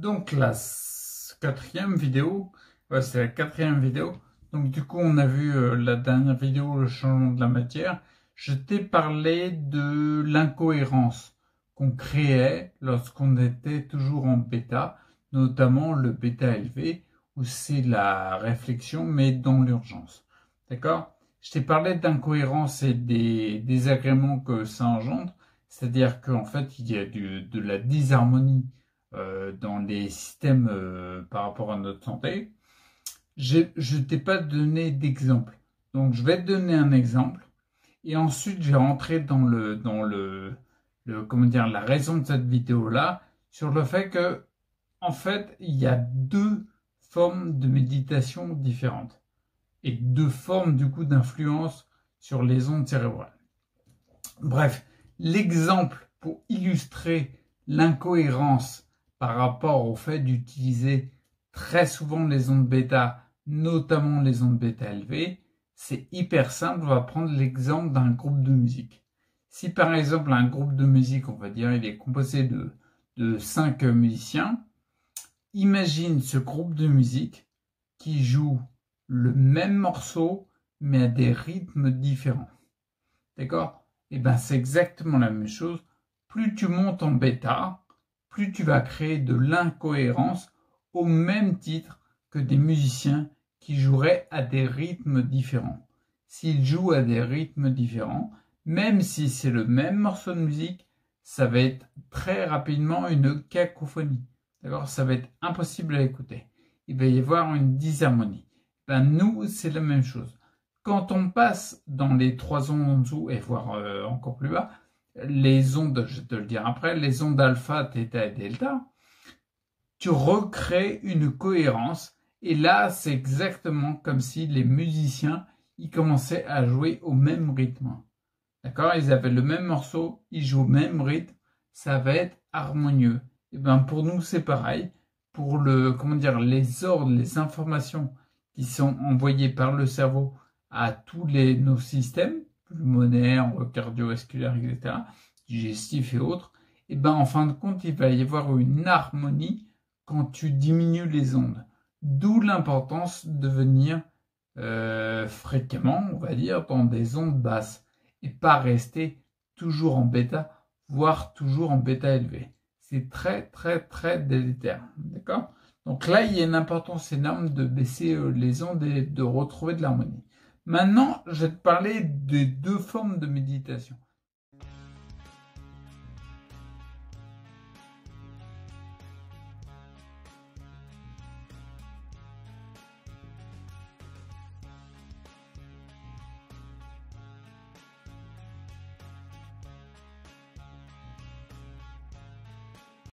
Donc quatrième vidéo, ouais, c'est la quatrième vidéo. Donc du coup, on a vu la dernière vidéo, le changement de la matière. Je t'ai parlé de l'incohérence qu'on créait lorsqu'on était toujours en bêta, notamment le bêta élevé, où c'est la réflexion, mais dans l'urgence. D'accord? Je t'ai parlé d'incohérence et des désagréments que ça engendre, c'est-à-dire qu'en fait, il y a de la disharmonie dans les systèmes par rapport à notre santé. Je t'ai pas donné d'exemple. Donc, je vais te donner un exemple et ensuite, je vais rentrer comment dire, la raison de cette vidéo-là sur le fait que, en fait, il y a deux formes de méditation différentes et deux formes, du coup, d'influence sur les ondes cérébrales. Bref, l'exemple pour illustrer l'incohérence par rapport au fait d'utiliser très souvent les ondes bêta, notamment les ondes bêta élevées, c'est hyper simple. On va prendre l'exemple d'un groupe de musique. Si par exemple un groupe de musique, on va dire, il est composé de 5 musiciens, imagine ce groupe de musique qui joue le même morceau mais à des rythmes différents. D'accord? Et bien c'est exactement la même chose. Plus tu montes en bêta, plus tu vas créer de l'incohérence au même titre que des musiciens qui joueraient à des rythmes différents. S'ils jouent à des rythmes différents, même si c'est le même morceau de musique, ça va être très rapidement une cacophonie. D'accord? Ça va être impossible à écouter. Il va y avoir une disharmonie. Ben, nous, c'est la même chose. Quand on passe dans les 3 ondes en dessous, et voire encore plus bas, les ondes, je vais te le dire après, les ondes alpha, theta et delta, tu recrées une cohérence. Et là, c'est exactement comme si les musiciens, ils commençaient à jouer au même rythme. D'accord? Ils avaient le même morceau, ils jouent au même rythme, ça va être harmonieux. Et bien pour nous, c'est pareil. Pour comment dire, les ordres, les informations qui sont envoyées par le cerveau à tous nos systèmes, pulmonaires, cardiovasculaires, etc., digestifs et autres, et ben en fin de compte, il va y avoir une harmonie quand tu diminues les ondes. D'où l'importance de venir fréquemment, on va dire, dans des ondes basses et pas rester toujours en bêta, voire toujours en bêta élevé. C'est très, très, très délétère. D'accord? Donc là, il y a une importance énorme de baisser les ondes et de retrouver de l'harmonie. Maintenant, je vais te parler des deux formes de méditation.